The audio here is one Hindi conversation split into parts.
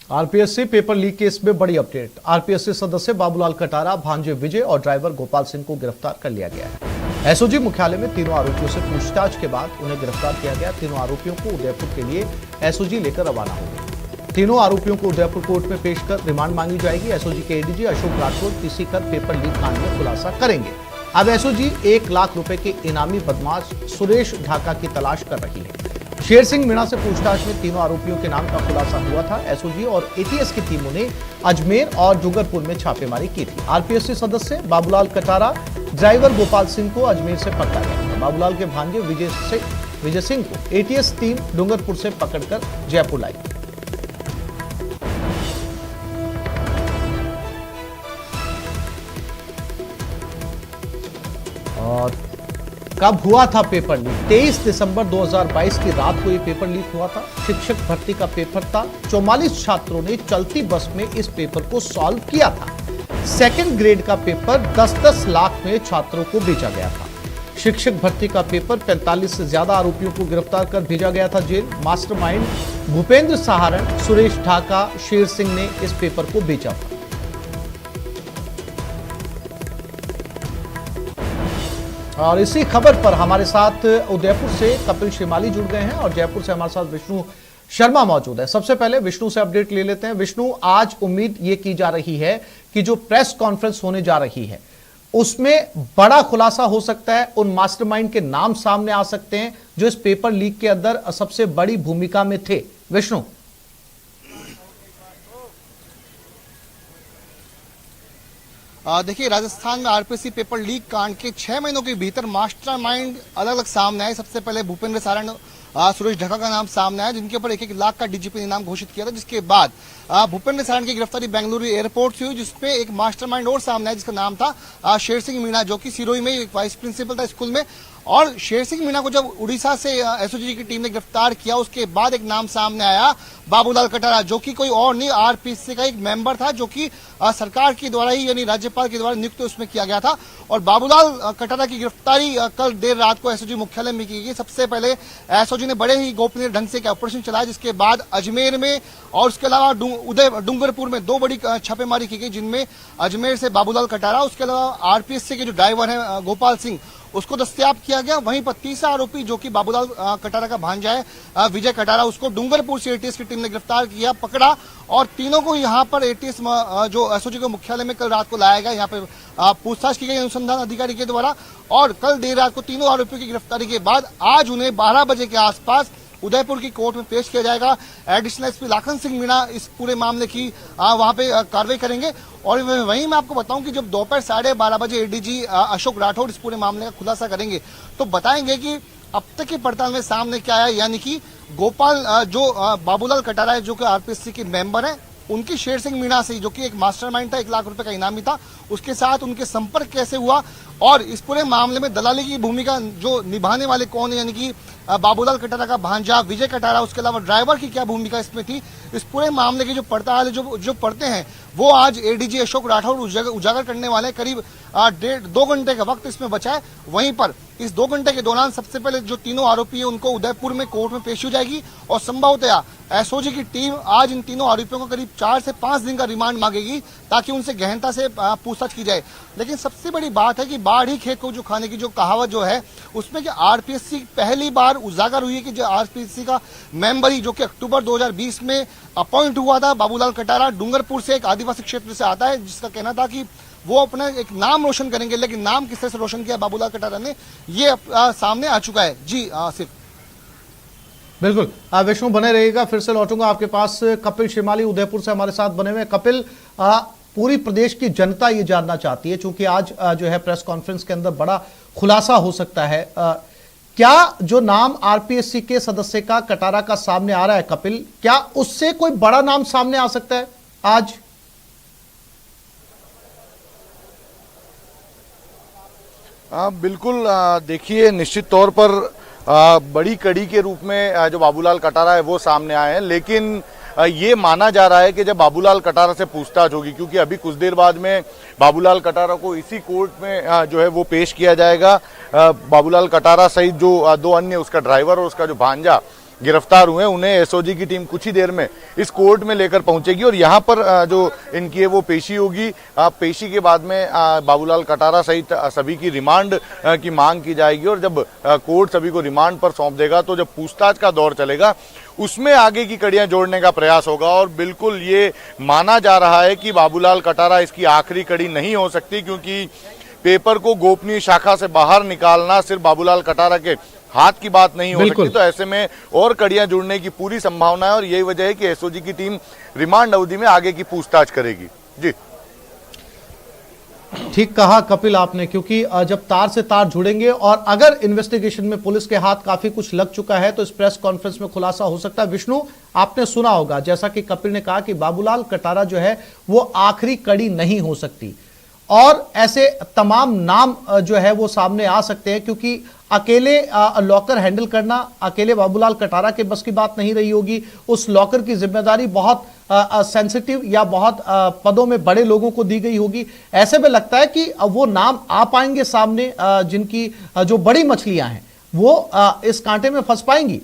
आरपीएससी पेपर लीक केस में बड़ी अपडेट। आरपीएससी सदस्य बाबूलाल कटारा, भांजे विजय और ड्राइवर गोपाल सिंह को गिरफ्तार कर लिया गया है। एसओजी मुख्यालय में तीनों आरोपियों से पूछताछ के बाद उन्हें गिरफ्तार किया गया। तीनों आरोपियों को उदयपुर के लिए एसओजी लेकर रवाना होंगे। तीनों आरोपियों को उदयपुर कोर्ट में पेश कर रिमांड मांगी जाएगी। एसओजी के एडीजी अशोक राठौर पीसी कर पेपर लीक कांड में खुलासा करेंगे। अब एसओजी 1 लाख रुपए के इनामी बदमाश सुरेश ढाका की तलाश कर रही है। शेर सिंह मीणा से पूछताछ में तीनों आरोपियों के नाम का खुलासा हुआ था। एसओजी और एटीएस की टीमों ने अजमेर और डूंगरपुर में छापेमारी की थी। आरपीएससी सदस्य बाबूलाल कटारा, ड्राइवर गोपाल सिंह को अजमेर से पकड़ा गया था। बाबूलाल के भांजे विजय सिंह को एटीएस टीम डूंगरपुर से पकड़कर जयपुर लाई। और कब हुआ था पेपर लीक? 23 दिसंबर 2022 की रात को यह पेपर लीक हुआ था। शिक्षक भर्ती का पेपर था। 44 छात्रों ने चलती बस में इस पेपर को सॉल्व किया था। सेकंड ग्रेड का पेपर 10-10 लाख में छात्रों को बेचा गया था। शिक्षक भर्ती का पेपर 45 से ज्यादा आरोपियों को गिरफ्तार कर भेजा गया था जेल। मास्टरमाइंड भूपेंद्र सहारण, सुरेश ढाका, शेर सिंह ने इस पेपर को बेचा था। और इसी खबर पर हमारे साथ उदयपुर से कपिल शिमाली जुड़ गए हैं और जयपुर से हमारे साथ विष्णु शर्मा मौजूद है। सबसे पहले विष्णु से अपडेट ले लेते हैं। विष्णु, आज उम्मीद ये की जा रही है कि जो प्रेस कॉन्फ्रेंस होने जा रही है उसमें बड़ा खुलासा हो सकता है, उन मास्टरमाइंड के नाम सामने आ सकते हैं जो इस पेपर लीक के अंदर सबसे बड़ी भूमिका में थे। विष्णु, देखिए, राजस्थान में आरपीएससी पेपर लीक कांड के 6 महीनों के भीतर मास्टरमाइंड अलग अलग सामने आए। सबसे पहले भूपेंद्र सारण, सुरेश ढाका का नाम सामने आया, जिनके ऊपर 1-1 लाख का डीजीपी ने इनाम घोषित किया था। जिसके बाद भूपेंद्र सारण की गिरफ्तारी बेंगलुरु एयरपोर्ट से हुई, जिसपे एक मास्टरमाइंड और सामने आया जिसका नाम था शेर सिंह मीणा, जो कि सिरोही में एक वाइस प्रिंसिपल था स्कूल में। और शेर सिंह मीणा को जब उड़ीसा से एसओजी की टीम ने गिरफ्तार किया, उसके बाद एक नाम सामने आया बाबूलाल कटारा, जो कि कोई और नहीं, आरपीएससी का एक मेंबर था, जो कि सरकार के द्वारा ही, यानी राज्यपाल के द्वारा नियुक्त उसमें किया गया था। और बाबूलाल कटारा की गिरफ्तारी कल देर रात को एसओजी मुख्यालय में की गई। सबसे पहले एसओजी ने बड़े ही गोपनीय ढंग से ऑपरेशन चलाया, जिसके बाद अजमेर में और उसके अलावा डूंगरपुर में 2 बड़ी छापेमारी की गई, जिनमें अजमेर से बाबूलाल कटारा, उसके अलावा आरपीएससी के जो ड्राइवर है गोपाल सिंह, उसको दस्तयाब किया गया। वहीं पर तीसरा आरोपी जो कि बाबूलाल कटारा का भांजा है विजय कटारा, उसको डूंगरपुर से एटीएस की टीम ने गिरफ्तार किया, पकड़ा और तीनों को यहां पर एटीएस जो एसओजी के मुख्यालय में कल रात को लाया गया। यहां पर पूछताछ की गई अनुसंधान अधिकारी के द्वारा और कल देर रात को तीनों आरोपियों की गिरफ्तारी के बाद आज उन्हें 12 बजे के आसपास उदयपुर की कोर्ट में पेश किया जाएगा। एडिशनल एसपी लाखन सिंह मीणा इस पूरे मामले की वहां पे कार्रवाई करेंगे। और वहीं मैं आपको बताऊं कि जब दोपहर 12:30 बजे एडीजी अशोक राठौर इस पूरे मामले का खुलासा करेंगे तो बताएंगे कि अब तक की पड़ताल में सामने क्या आया, यानी कि गोपाल जो बाबूलाल कटारा है, जो कि आरपीएससी के मेंबर है, उनकी शेर सिंह मीणा से, जो कि एक मास्टरमाइंड था, 1 लाख रुपए का इनामी था, उसके साथ उनके संपर्क कैसे हुआ और इस पूरे मामले में दलाली की भूमिका जो निभाने वाले कौन है, यानी कि बाबूलाल कटारा का भांजा विजय कटारा, उसके अलावा ड्राइवर की क्या भूमिका इसमें थी, इस पूरे मामले की जो पड़ताल जो पढ़ते हैं वो आज एडीजी अशोक राठौर उजागर करने वाले। करीब 1.5-2 घंटे का वक्त इसमें बचा है। वहीं पर इस 2 घंटे के दौरान सबसे पहले जो तीनों आरोपी है उनको उदयपुर में कोर्ट में पेश हो जाएगी और संभवतया एसओजी की टीम आज इन तीनों आरोपियों को करीब 4 से 5 दिन का रिमांड मांगेगी ताकि उनसे गहनता से पूछताछ की जाए। लेकिन सबसे बड़ी बात है कि बाढ़ ही खेत को जो खाने की जो कहावत जो है, उसमें कि आरपीएससी पहली बार उजागर हुई है कि जो आरपीएससी का मेंबर ही, जो कि अक्टूबर 2020 में अपॉइंट हुआ था, बाबूलाल कटारा डूंगरपुर से एक आदिवासी क्षेत्र से आता है, जिसका कहना था कि वो अपना एक नाम रोशन करेंगे। लेकिन नाम किस तरह से रोशन किया बाबूलाल कटारा ने, ये सामने आ चुका है। जी सिर्फ बिल्कुल विष्णु बने रहिएगा, फिर से लौटूंगा आपके पास। कपिल शिमाली उदयपुर से हमारे साथ बने हुए। कपिल, पूरी प्रदेश की जनता ये जानना चाहती है, चूंकि आज जो है प्रेस कॉन्फ्रेंस के अंदर बड़ा खुलासा हो सकता है, क्या जो नाम आरपीएससी के सदस्य का कटारा का सामने आ रहा है कपिल, क्या उससे कोई बड़ा नाम सामने आ सकता है आज? बिल्कुल, देखिए, निश्चित तौर पर बड़ी कड़ी के रूप में जो बाबूलाल कटारा है वो सामने आए हैं, लेकिन ये माना जा रहा है कि जब बाबूलाल कटारा से पूछताछ होगी, क्योंकि अभी कुछ देर बाद में बाबूलाल कटारा को इसी कोर्ट में जो है वो पेश किया जाएगा। बाबूलाल कटारा सहित जो 2 अन्य, उसका ड्राइवर और उसका जो भांजा, गिरफ्तार हुए उन्हें एसओजी की टीम कुछ ही देर में इस कोर्ट में लेकर पहुंचेगी और यहाँ पर जो इनकी है वो पेशी होगी। पेशी के बाद में बाबूलाल कटारा सहित सभी की रिमांड की मांग की जाएगी और जब कोर्ट सभी को रिमांड पर सौंप देगा तो जब पूछताछ का दौर चलेगा उसमें आगे की कड़ियां जोड़ने का प्रयास होगा। और बिल्कुल ये माना जा रहा है कि बाबूलाल कटारा इसकी आखिरी कड़ी नहीं हो सकती, क्योंकि पेपर को गोपनीय शाखा से बाहर निकालना सिर्फ बाबूलाल कटारा के हाथ की बात नहीं हो सकती। तो ऐसे में और कड़ियां जुड़ने की पूरी संभावना है और यही वजह है कि एसओजी की टीम रिमांड अवधि में आगे की पूछताछ करेगी। जी ठीक कहा कपिल आपने, क्योंकि जब तार से तार जुड़ेंगे और अगर इन्वेस्टिगेशन में पुलिस के हाथ काफी कुछ लग चुका है तो इस प्रेस कॉन्फ्रेंस में खुलासा हो सकता है। विष्णु, आपने सुना होगा जैसा कि कपिल ने कहा कि बाबूलाल कटारा जो है वो आखिरी कड़ी नहीं हो सकती और ऐसे तमाम नाम जो है वो सामने आ सकते हैं, क्योंकि अकेले लॉकर हैंडल करना अकेले बाबूलाल कटारा के बस की बात नहीं रही होगी। उस लॉकर की जिम्मेदारी बहुत सेंसिटिव या बहुत पदों में बड़े लोगों को दी गई होगी। ऐसे में लगता है कि वो नाम आ पाएंगे सामने जिनकी जो बड़ी मछलियां हैं वो इस कांटे में फंस पाएंगी।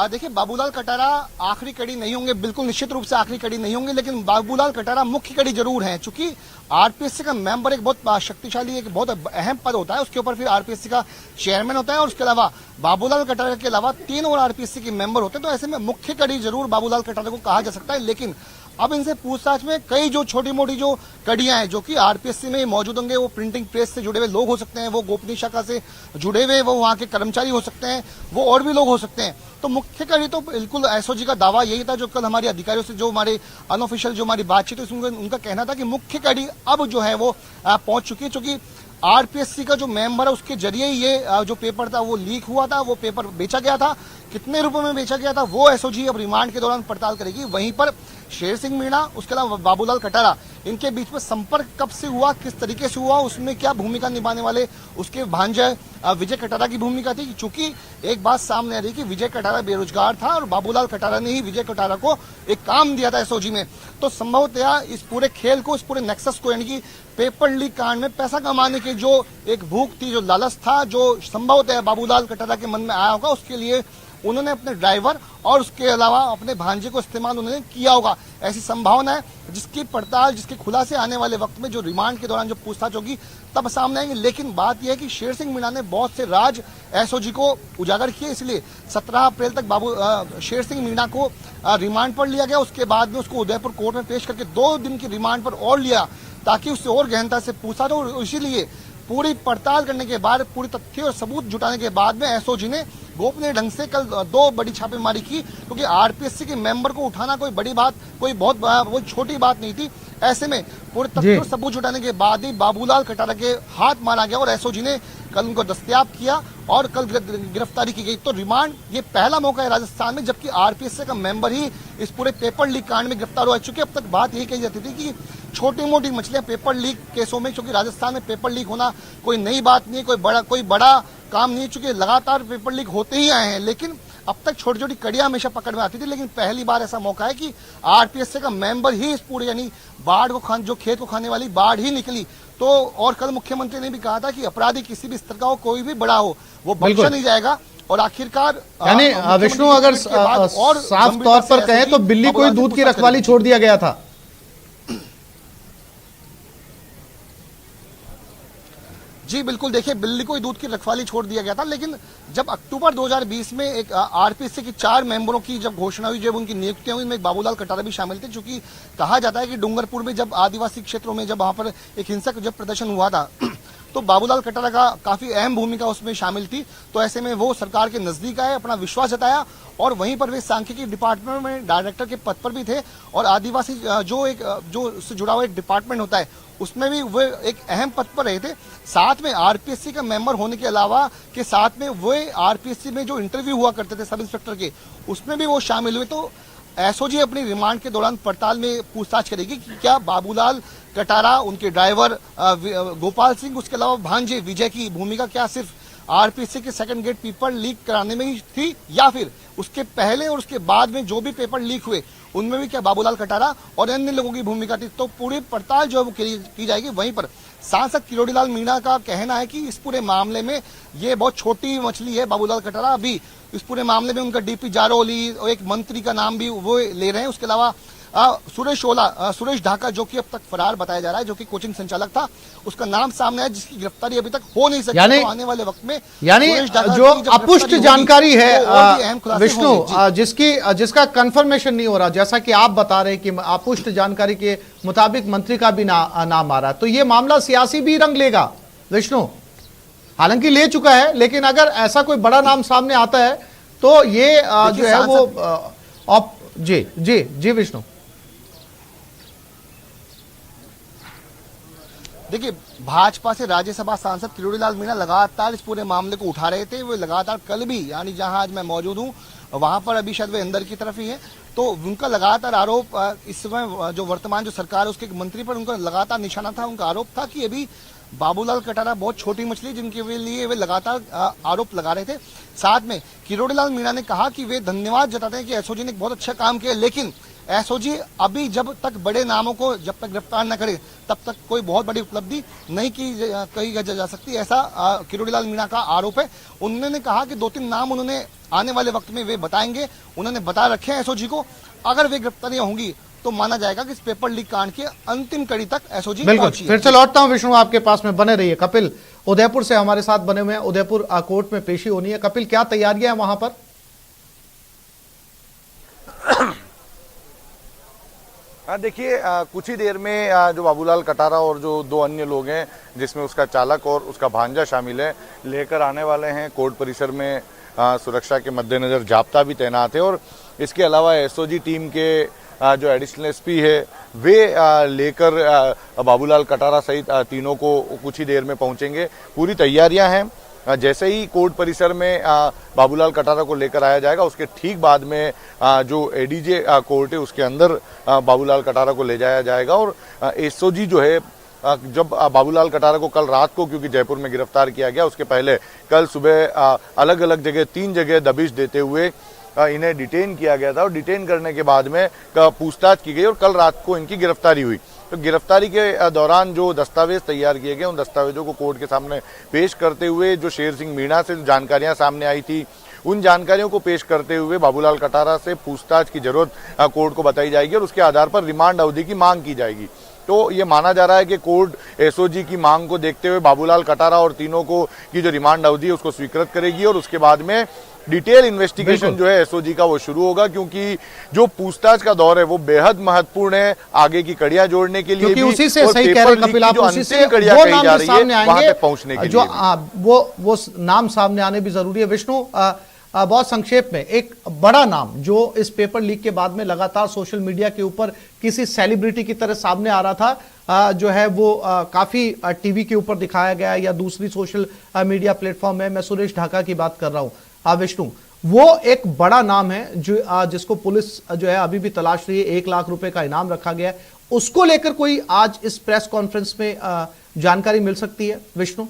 देखिए, बाबूलाल कटारा आखिरी कड़ी नहीं होंगे, बिल्कुल निश्चित रूप से आखिरी कड़ी नहीं होंगे, लेकिन बाबूलाल कटारा मुख्य कड़ी जरूर हैं। चूंकि आरपीएससी का मेंबर एक बहुत शक्तिशाली, एक बहुत अहम पद होता है, उसके ऊपर फिर आरपीएससी का चेयरमैन होता है और उसके अलावा बाबूलाल कटारा के अलावा 3 और आरपीएससी के मेंबर होते हैं। तो ऐसे में मुख्य कड़ी जरूर बाबूलाल कटारा को कहा जा सकता है। लेकिन अब इनसे पूछताछ में कई जो छोटी मोटी जो कड़ियां हैं जो कि आरपीएससी में मौजूद होंगे, वो प्रिंटिंग प्रेस से जुड़े हुए लोग हो सकते हैं, वो गोपनीय शाखा से जुड़े हुए वो वहां के कर्मचारी हो सकते हैं, वो और भी लोग हो सकते हैं। तो मुख्य कड़ी तो बिल्कुल एसओजी का दावा यही था, जो कल हमारे अधिकारियों से जो हमारे अनऑफिशियल जो हमारी बातचीत हुई उनका कहना था कि मुख्य कड़ी अब जो है वो पहुंच चुकी है। क्योंकि आरपीएससी का जो मेंबर है उसके जरिए ये जो पेपर था वो लीक हुआ था, वो पेपर बेचा गया था, कितने रुपए में बेचा गया था वो एसओजी अब रिमांड के दौरान पड़ताल करेगी। वहीं पर शेर सिंह मीणा, उसके अलावा बाबूलाल कटारा, इनके बीच में संपर्क कब से हुआ, किस तरीके से हुआ, उसमें क्या भूमिका निभाने वाले उसके भांजे विजय कटारा की भूमिका थी। क्योंकि एक बात सामने आ रही कि विजय कटारा बेरोजगार था और बाबूलाल कटारा ने ही विजय कटारा को एक काम दिया था एसओजी में। तो संभवतया इस पूरे खेल को, इस पूरे नेक्सस को, यानी कि पेपर लीक कांड में पैसा कमाने की जो एक भूख थी, जो लालच था, जो संभवतया बाबूलाल कटारा के मन में आया होगा, उसके लिए उन्होंने अपने ड्राइवर और उसके अलावा अपने भांजे को इस्तेमाल उन्होंने किया होगा। ऐसी संभावना है, जिसकी पड़ताल, जिसके खुलासे आने वाले वक्त में जो रिमांड के दौरान जो पूछताछ होगी तब सामने आएंगे। लेकिन बात यह है कि शेर सिंह मीणा ने बहुत से राज एसओजी को उजागर किए, इसलिए 17 अप्रैल तक शेर सिंह मीणा को रिमांड पर लिया गया। उसके बाद में उसको उदयपुर कोर्ट में पेश करके 2 दिन की रिमांड पर और लिया ताकि उससे और गहनता से पूछा जाए। और इसीलिए पूरी पड़ताल करने के बाद, पूरी तथ्य और सबूत जुटाने के बाद में एसओजी ने गोपनीय ढंग से कल 2 बड़ी छापेमारी की, क्योंकि आरपीएससी के मेंबर को उठाना कोई बड़ी बात, कोई बहुत छोटी बात नहीं थी। ऐसे में पूरे तथ्य और सबूत जुटाने के बाद ही बाबूलाल कटारा के हाथ मारा गया और एसओजी ने कल उनको दस्तयाब किया और कल गिरफ्तारी की गई। तो रिमांड ये पहला मौका है राजस्थान में जबकि आरपीएससी का मेंबर ही इस पूरे पेपर लीक कांड में गिरफ्तार हुआ। चूंकि अब तक बात यही कही जाती थी कि छोटी मोटी मछलियां पेपर लीक केसों में, क्योंकि राजस्थान में पेपर लीक होना कोई नई बात नहीं, कोई बड़ा काम नहीं, चूंकि लगातार पेपर लीक होते ही आए हैं। लेकिन अब तक छोटी छोटी कड़ियां हमेशा पकड़ में आती थी, लेकिन पहली बार ऐसा मौका है कि आरपीएससी का मेंबर ही इस पूरे, यानी बाढ़ को जो खेत को खाने वाली बाढ़ ही निकली। तो और कल मुख्यमंत्री ने भी कहा था कि अपराधी किसी भी स्तर का हो, कोई भी बड़ा हो, वो बख्शा नहीं जाएगा। और आखिरकार यानी विष्णु, अगर साफ तौर पर कहें तो बिल्ली कोई दूध की रखवाली छोड़ दिया गया था। जी बिल्कुल, देखिए, बिल्ली को दूध की रखवाली छोड़ दिया गया था। लेकिन जब अक्टूबर 2020 में एक आरपीएससी की 4 मेंबरों की जब घोषणा हुई, जब उनकी नियुक्तियां हुई, इनमें बाबूलाल कटारा भी शामिल थे। चूंकि कहा जाता है कि डूंगरपुर में जब आदिवासी क्षेत्रों में जब वहां पर एक हिंसक जब प्रदर्शन हुआ था तो बाबूलाल कटारा का काफी अहम भूमिका उसमें शामिल थी। तो ऐसे में वो सरकार के नजदीक आए, अपना विश्वास जताया और वहीं पर वे सांख्यिकी डिपार्टमेंट में डायरेक्टर के पद पर भी थे। और आदिवासी जो उससे जुड़ा हुआ एक डिपार्टमेंट होता है उसमें भी वे एक अहम पद पर रहे थे। साथ में आरपीएससी का मेंबर होने के अलावा के साथ में वे आरपीएससी में जो इंटरव्यू हुआ करते थे सब इंस्पेक्टर के, उसमें भी वो शामिल हुए। तो एसओजी अपनी रिमांड के दौरान पड़ताल में पूछताछ करेगी कि क्या बाबूलाल कटारा, उनके ड्राइवर गोपाल सिंह, उसके अलावा भांजे विजय की भूमिका क्या सिर्फ आरपीएससी के सेकंड गेट पेपर लीक कराने में ही थी, या फिर उसके पहले और उसके बाद में जो भी पेपर लीक हुए उनमें भी क्या बाबूलाल कटारा और अन्य लोगों की भूमिका थी। तो पूरी पड़ताल जो है वो की जाएगी। वहीं पर सांसद किरोड़ीलाल मीणा का कहना है कि इस पूरे मामले में ये बहुत छोटी मछली है बाबूलाल कटारा। अभी इस पूरे मामले में उनका डीपी जारौली और एक मंत्री का नाम भी वो ले रहे हैं। उसके अलावा सुरेश ढाका जो कि अब तक फरार बताया जा रहा है, जो कि कोचिंग संचालक था, उसका नाम सामने है जिसकी गिरफ्तारी अभी तक हो नहीं सकी। यानी तो आने वाले वक्त में यानी जो अपुष्ट जानकारी है विष्णु, जिसका कंफर्मेशन नहीं हो रहा, जैसा कि आप बता रहे हैं कि अपुष्ट जानकारी के मुताबिक मंत्री का भी नाम आ रहा है, तो ये मामला सियासी भी रंग लेगा विष्णु। हालांकि ले चुका है, लेकिन अगर ऐसा कोई बड़ा नाम सामने आता है तो ये जो है वो जी जी जी विष्णु। देखिए, भाजपा से राज्यसभा सांसद किरोड़ीलाल मीणा लगातार इस पूरे मामले को उठा रहे थे। वो लगातार कल भी, यानी जहां आज मैं मौजूद हूं वहां पर अभी शायद वे अंदर की तरफ ही है, तो उनका लगातार आरोप इस समय जो वर्तमान जो सरकार है उसके मंत्री पर उनका लगातार निशाना था। उनका आरोप था कि अभी बाबूलाल कटारा बहुत छोटी मछली जिनके लिए वे लगातार आरोप लगा रहे थे। साथ में किरोड़ीलाल मीणा ने कहा कि वे धन्यवाद जताते हैं कि एसओजी ने एक बहुत अच्छा काम किया, लेकिन एसओजी अभी जब तक बड़े नामों को जब तक गिरफ्तार न करे तब तक कोई बहुत बड़ी उपलब्धि नहीं कही जा सकती, ऐसा किरोड़ीलाल मीणा का आरोप है। उन्होंने कहा कि 2-3 नाम उन्होंने आने वाले वक्त में वे बताएंगे, उन्होंने बता रखे हैं एसओजी को। अगर वे गिरफ्तारियां होंगी तो माना जाएगा कि इस पेपर लीक कांड की अंतिम कड़ी तक एसओजी पहुंची है। फिर से लौटता हूं विष्णु आपके पास में, बने रहिए। कपिल उदयपुर से हमारे साथ बने हुए हैं, उदयपुर कोर्ट में पेशी होनी है। कपिल, क्या तैयारियां हैं वहां पर? देखिए, कुछ ही देर में जो बाबूलाल कटारा और जो 2 अन्य लोग हैं जिसमें उसका चालक और उसका भांजा शामिल है, लेकर आने वाले हैं कोर्ट परिसर में। सुरक्षा के मद्देनजर जाब्ता भी तैनात है और इसके अलावा एसओजी टीम के जो एडिशनल एसपी है वे लेकर बाबूलाल कटारा सहित तीनों को कुछ ही देर में पहुंचेंगे। पूरी तैयारियां हैं। जैसे ही कोर्ट परिसर में बाबूलाल कटारा को लेकर आया जाएगा, उसके ठीक बाद में जो एडीजे कोर्ट है उसके अंदर बाबूलाल कटारा को ले जाया जाएगा। और एसओजी जो है, जब बाबूलाल कटारा को कल रात को, क्योंकि जयपुर में गिरफ्तार किया गया, उसके पहले कल सुबह अलग अलग जगह 3 जगह दबिश देते हुए इन्हें डिटेन किया गया था और डिटेन करने के बाद में पूछताछ की गई और कल रात को इनकी गिरफ्तारी हुई। तो गिरफ्तारी के दौरान जो दस्तावेज तैयार किए गए, उन दस्तावेजों को कोर्ट के सामने पेश करते हुए जो शेर सिंह मीणा से जानकारियां सामने आई थी, उन जानकारियों को पेश करते हुए बाबूलाल कटारा से पूछताछ की जरूरत कोर्ट को बताई जाएगी और उसके आधार पर रिमांड अवधि की मांग की जाएगी। तो ये माना जा रहा है कि कोर्ट एसओजी की मांग को देखते हुए बाबूलाल कटारा और तीनों को की जो रिमांड अवधि है उसको स्वीकृत करेगी और उसके बाद में डिटेल इन्वेस्टिगेशन जो है एसओजी का वो शुरू होगा, क्योंकि जो पूछताछ का दौर है वो बेहद महत्वपूर्ण है आगे की कड़ियां जोड़ने के लिए, क्योंकि उसी से सही कह रहे कपिल आप, उसी से वो नाम सामने आएंगे पहुंचने के जो लिए वो नाम सामने आने भी जरूरी है। विष्णु, बहुत संक्षेप में, एक बड़ा नाम जो इस पेपर लीक के बाद में लगातार सोशल मीडिया के ऊपर किसी सेलिब्रिटी की तरह सामने आ रहा था, जो है वो काफी टीवी के ऊपर दिखाया गया या दूसरी सोशल मीडिया प्लेटफॉर्म है, मैं सुरेश ढाका की बात कर रहा हूं विष्णु, वो एक बड़ा नाम है जो जिसको पुलिस जो है अभी भी तलाश रही है। 1 लाख रुपए का इनाम रखा गया है, उसको लेकर कोई आज इस प्रेस कॉन्फ्रेंस में जानकारी मिल सकती है विष्णु?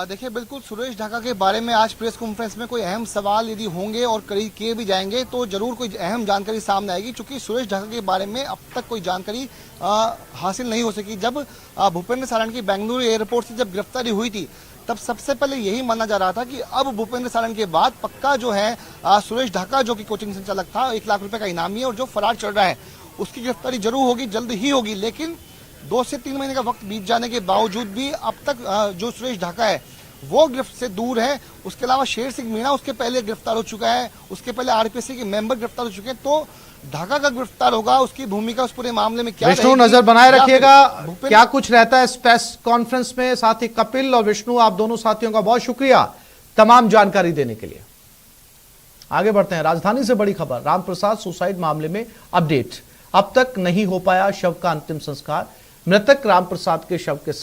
देखिए, बिल्कुल सुरेश ढाका के बारे में आज प्रेस कॉन्फ्रेंस में कोई अहम सवाल यदि होंगे और करीब किए भी जाएंगे तो जरूर कोई अहम जानकारी सामने आएगी, क्योंकि सुरेश ढाका के बारे में अब तक कोई जानकारी हासिल नहीं हो सकी। जब भूपेंद्र सारण की बेंगलुरु एयरपोर्ट से जब गिरफ्तारी हुई थी तब सबसे पहले यही माना जा रहा था कि अब भूपेंद्र सारण के बाद पक्का जो है सुरेश ढाका जो कि कोचिंग संचालक था, 1 लाख रुपए का इनामी है और जो फरार चल रहा है, उसकी गिरफ्तारी जरूर होगी, जल्द ही होगी। लेकिन 2 से 3 महीने का वक्त बीत जाने के बावजूद भी अब तक जो सुरेश ढाका है वो गिरफ्त से दूर है। उसके अलावा शेर सिंह मीणा उसके पहले गिरफ्तार हो चुका है, उसके पहले आरपीएससी के मेंबर गिरफ्तार हो चुके हैं। तो ढाका का गिरफ्तार होगा, उसकी भूमिका उस पूरे मामले में क्या विष्णु नजर बनाए रखिएगा क्या कुछ रहता है इस प्रेस कॉन्फ्रेंस में। साथ ही कपिल और विष्णु, आप दोनों साथियों का बहुत शुक्रिया तमाम जानकारी देने के लिए। आगे बढ़ते हैं, राजधानी से बड़ी खबर, रामप्रसाद सुसाइड मामले में अपडेट। अब तक नहीं हो पाया शव का अंतिम संस्कार, मृतक रामप्रसाद के शव के साथ